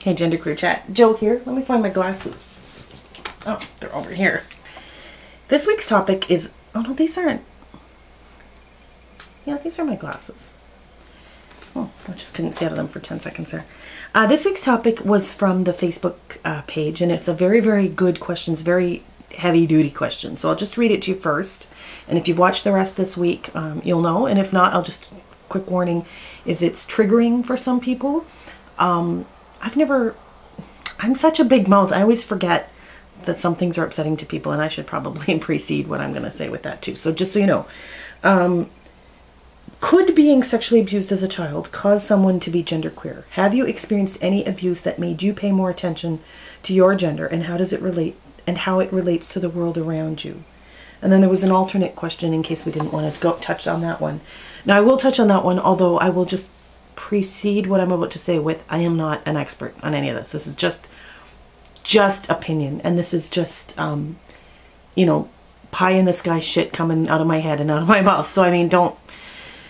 Hey, Genderqueerchat. Jill here. Let me find my glasses. Oh, they're over here. This week's topic is... Oh, no, these aren't... Yeah, these are my glasses. Oh, I just couldn't see out of them for 10 seconds there. This week's topic was from the Facebook page, and it's a very, very good question. It's very heavy-duty question. So I'll just read it to you first. And if you've watched the rest this week, you'll know. And if not, I'll just... Quick warning is it's triggering for some people. I'm such a big mouth. I always forget that some things are upsetting to people, and I should probably precede what I'm going to say with that too. So just so you know, could being sexually abused as a child cause someone to be genderqueer? Have you experienced any abuse that made you pay more attention to your gender, and how does it relate, and how it relates to the world around you? And then there was an alternate question in case we didn't want to touch on that one. Now I will touch on that one, although I will just precede what I'm about to say with, I am not an expert on any of this. This is just opinion, and this is just, you know, pie in the sky shit coming out of my head and out of my mouth. So I mean,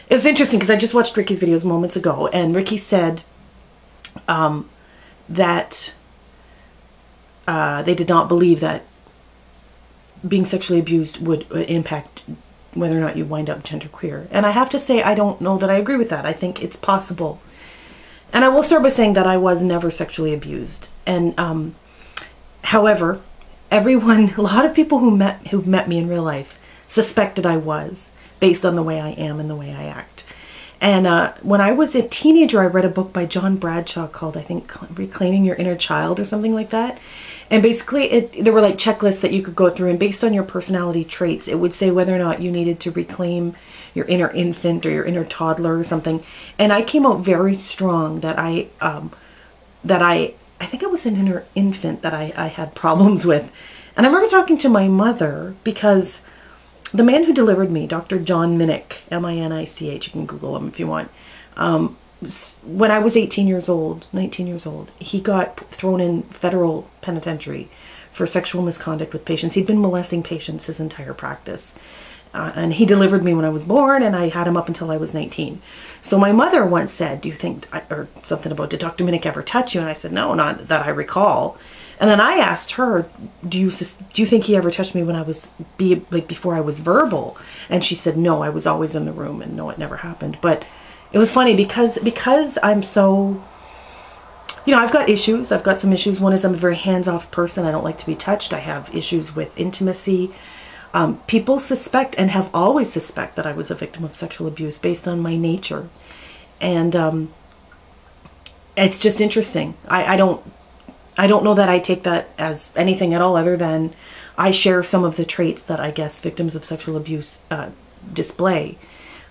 it's interesting because I just watched Ricky's videos moments ago, and Ricky said that they did not believe that being sexually abused would impact whether or not you wind up genderqueer. And I have to say, I don't know that I agree with that. I think it's possible. And I will start by saying that I was never sexually abused. And however, a lot of people who've met me in real life suspected I was, based on the way I am and the way I act. And when I was a teenager, I read a book by John Bradshaw called, I think, Reclaiming Your Inner Child or something like that. And basically, there were like checklists that you could go through, and based on your personality traits, it would say whether or not you needed to reclaim your inner infant or your inner toddler or something. And I came out very strong that I think it was an inner infant that I had problems with. And I remember talking to my mother because the man who delivered me, Dr. John Minnick, M-I-N-I-C-H, you can Google him if you want, when I was 19 years old, he got thrown in federal penitentiary for sexual misconduct with patients. He'd been molesting patients his entire practice. And he delivered me when I was born, and I had him up until I was 19. So my mother once said, do you think, or something about, did Dr. Minnick ever touch you? And I said, no, not that I recall. And then I asked her, do you think he ever touched me when I was, before I was verbal? And she said, no, I was always in the room, and no, it never happened. But it was funny because I'm so, you know, I've got issues. I've got some issues. One is I'm a very hands-off person. I don't like to be touched. I have issues with intimacy. People suspect, and have always suspect, that I was a victim of sexual abuse based on my nature. And it's just interesting. I don't know that I take that as anything at all other than I share some of the traits that I guess victims of sexual abuse display.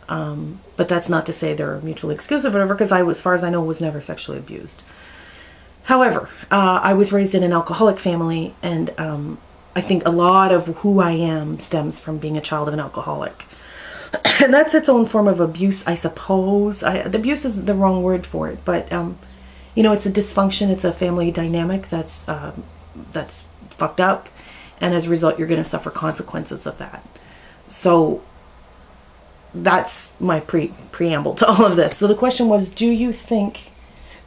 But that's not to say they're mutually exclusive or whatever, because I, as far as I know, was never sexually abused. However, I was raised in an alcoholic family, and I think a lot of who I am stems from being a child of an alcoholic. And that's its own form of abuse, I suppose. Abuse is the wrong word for it, but you know, it's a dysfunction. It's a family dynamic that's fucked up, and as a result, you're going to suffer consequences of that. So that's my preamble to all of this. So the question was, do you think,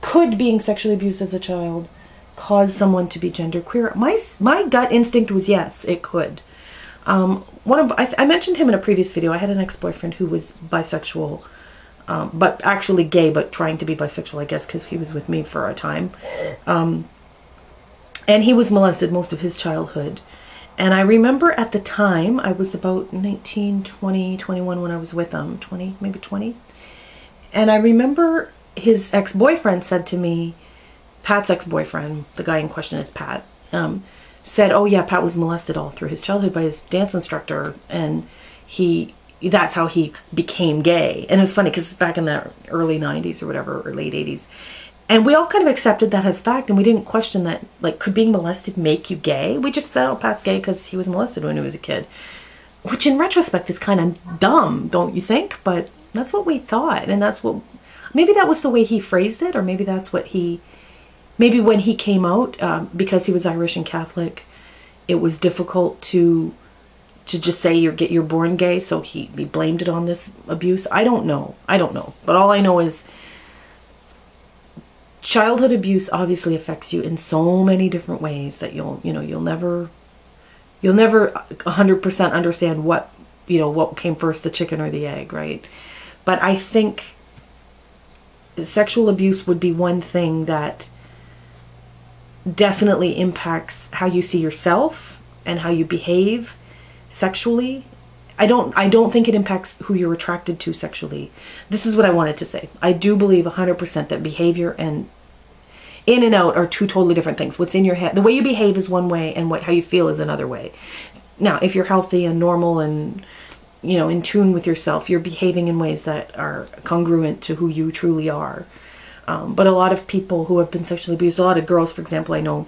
could being sexually abused as a child cause someone to be genderqueer? My gut instinct was yes, it could. I mentioned him in a previous video. I had an ex-boyfriend who was bisexual, but actually gay, but trying to be bisexual, I guess, because he was with me for a time. And he was molested most of his childhood. And I remember at the time, I was about 19, 20, 21 when I was with him, 20, maybe 20. And I remember his ex-boyfriend said to me, Pat's ex-boyfriend, the guy in question is Pat, said, oh yeah, Pat was molested all through his childhood by his dance instructor, and that's how he became gay. And it was funny because back in the early 90s or whatever, or late 80s, and we all kind of accepted that as fact, and we didn't question that, like, could being molested make you gay? We just said, oh, Pat's gay because he was molested when he was a kid. Which in retrospect is kind of dumb, don't you think? But that's what we thought, and that's what, maybe that was the way he phrased it, or maybe that's what maybe when he came out, because he was Irish and Catholic, it was difficult to just say you're born gay, so he blamed it on this abuse. I don't know. But all I know is childhood abuse obviously affects you in so many different ways that you'll never 100% understand what came first, the chicken or the egg, right? But I think sexual abuse would be one thing that definitely impacts how you see yourself and how you behave sexually. I don't think it impacts who you're attracted to sexually. This is what I wanted to say. I do believe 100% that behavior and in and out are two totally different things. What's in your head, the way you behave is one way, and how you feel is another way. Now, if you're healthy and normal and in tune with yourself, you're behaving in ways that are congruent to who you truly are. But a lot of people who have been sexually abused, a lot of girls, for example, I know,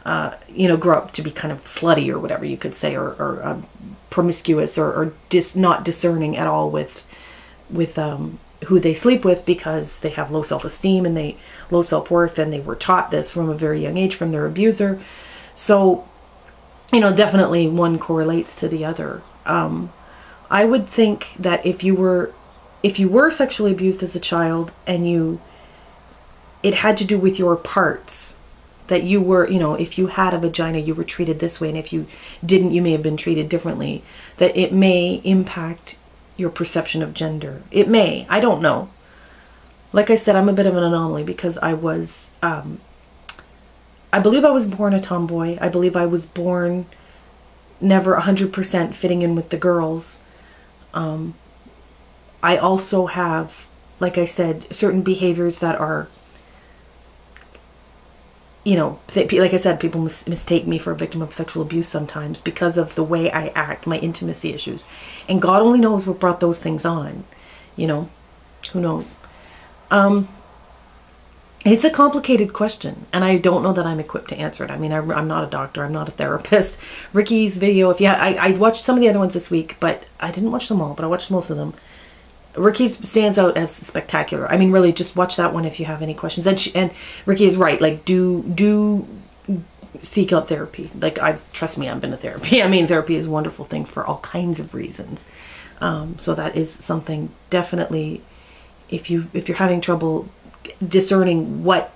grow up to be kind of slutty or whatever you could say, or promiscuous, or not discerning at all with who they sleep with, because they have low self-esteem and low self-worth, and they were taught this from a very young age from their abuser. So, definitely one correlates to the other. I would think that if you were sexually abused as a child and it had to do with your parts, that you were, if you had a vagina, you were treated this way, and if you didn't, you may have been treated differently, that it may impact your perception of gender. It may. I don't know. Like I said, I'm a bit of an anomaly because I believe I was born a tomboy. I believe I was born never 100% fitting in with the girls. I also have, like I said, certain behaviors that are, like I said, people mistake me for a victim of sexual abuse sometimes because of the way I act, my intimacy issues. And God only knows what brought those things on. Who knows? It's a complicated question, and I don't know that I'm equipped to answer it. I mean, I'm not a doctor. I'm not a therapist. Ricky's video, I watched some of the other ones this week, but I didn't watch them all, but I watched most of them. Ricky's stands out as spectacular. I mean, really, just watch that one if you have any questions. And Ricky is right. Like, do seek out therapy. Like, trust me, I've been to therapy. I mean, therapy is a wonderful thing for all kinds of reasons. So that is something definitely. If you're having trouble discerning what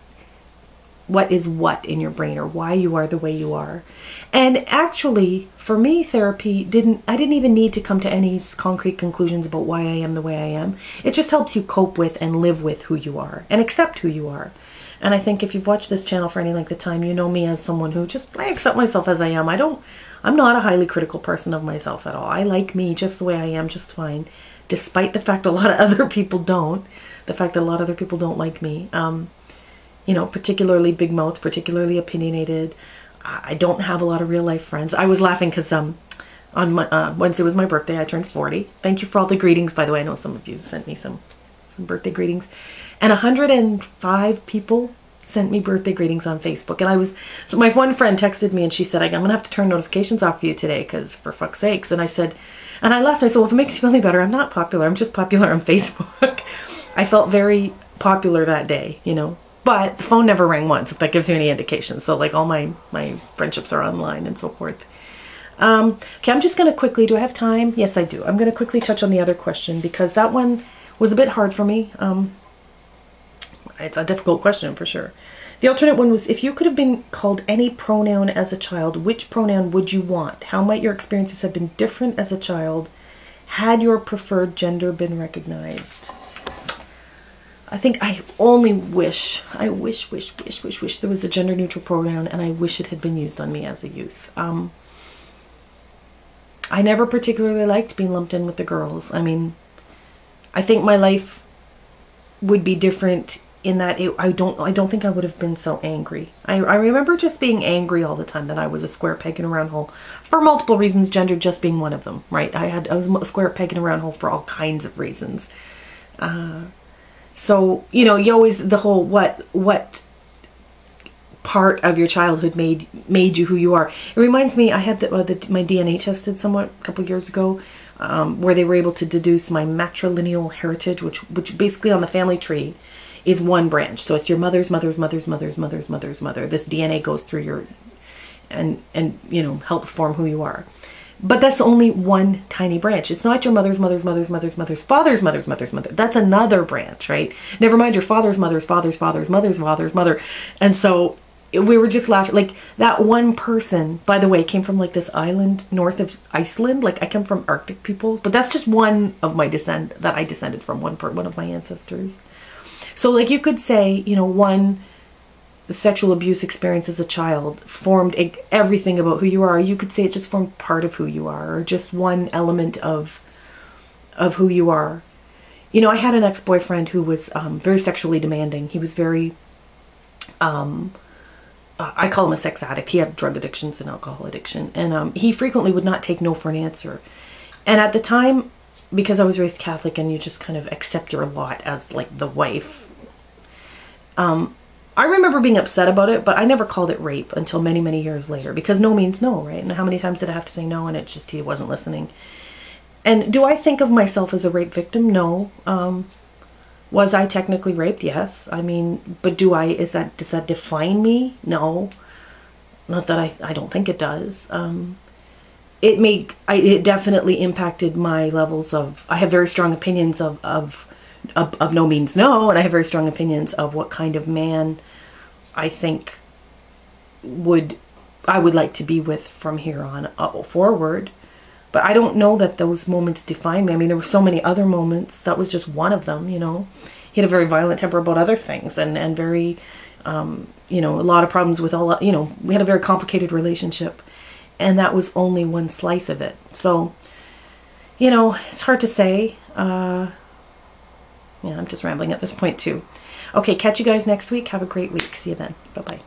is what in your brain, or why you are the way you are. And actually, for me, therapy I didn't even need to come to any concrete conclusions about why I am the way I am. It just helps you cope with and live with who you are and accept who you are. And I think if you've watched this channel for any length of time, you know me as someone who I accept myself as I am. I'm not a highly critical person of myself at all. I like me just the way I am, just fine, despite the fact a lot of other people don't. The fact that a lot of other people don't like me. Particularly big mouth, particularly opinionated. I don't have a lot of real life friends. I was laughing because on Wednesday was my birthday. I turned 40. Thank you for all the greetings, by the way. I know some of you sent me some birthday greetings. And 105 people sent me birthday greetings on Facebook. And so my one friend texted me and she said, I'm going to have to turn notifications off for you today because for fuck's sakes. And I laughed. I said, well, if it makes you feel any better, I'm not popular. I'm just popular on Facebook. I felt very popular that day, But the phone never rang once, if that gives you any indication. So like all my friendships are online and so forth. Okay, I'm just going to quickly, do I have time? Yes, I do. I'm going to quickly touch on the other question because that one was a bit hard for me. It's a difficult question for sure. The alternate one was, if you could have been called any pronoun as a child, which pronoun would you want? How might your experiences have been different as a child had your preferred gender been recognized? I think I wish there was a gender neutral pronoun, and I wish it had been used on me as a youth. I never particularly liked being lumped in with the girls. I mean, I think my life would be different in that I don't think I would have been so angry. I remember just being angry all the time that I was a square peg in a round hole for multiple reasons, gender just being one of them, right? I was a square peg in a round hole for all kinds of reasons. So, you always, the whole, what part of your childhood made you who you are. It reminds me, I had my DNA tested somewhat a couple years ago, where they were able to deduce my matrilineal heritage, which basically on the family tree is one branch. So it's your mother's mother's mother's mother's mother's mother's mother. This DNA goes through and helps form who you are. But that's only one tiny branch. It's not your mother's mother's mother's mother's mother's father's mother's mother's mother. That's another branch, right? Never mind your father's mother's father's father's mother's father's mother. And so we were just laughing. Like, that one person, by the way, came from like this island north of Iceland. Like, I come from Arctic peoples, but that's just one of my descent that I descended from, one of my ancestors. So like, you could say, you know, one sexual abuse experience as a child formed everything about who you are. You could say it just formed part of who you are, or just one element of who you are. You know, I had an ex-boyfriend who was very sexually demanding. He was very, I call him a sex addict. He had drug addictions and alcohol addiction. And he frequently would not take no for an answer. And at the time, because I was raised Catholic and you just kind of accept your lot as like the wife, I remember being upset about it, but I never called it rape until many, many years later, because no means no, right? And how many times did I have to say no, and it's just he wasn't listening. And do I think of myself as a rape victim? No. Was I technically raped? Yes. I mean, but does that define me? No. Not that I don't think it does. It definitely impacted my levels of, I have very strong opinions of no means no, and I have very strong opinions of what kind of man I think I would like to be with from here on forward. But I don't know that those moments define me. I mean, there were so many other moments. That was just one of them, you know. He had a very violent temper about other things, and very, you know, a lot of problems with you know, we had a very complicated relationship, and that was only one slice of it. So, you know, it's hard to say. Yeah, I'm just rambling at this point too. Okay, catch you guys next week. Have a great week. See you then. Bye-bye.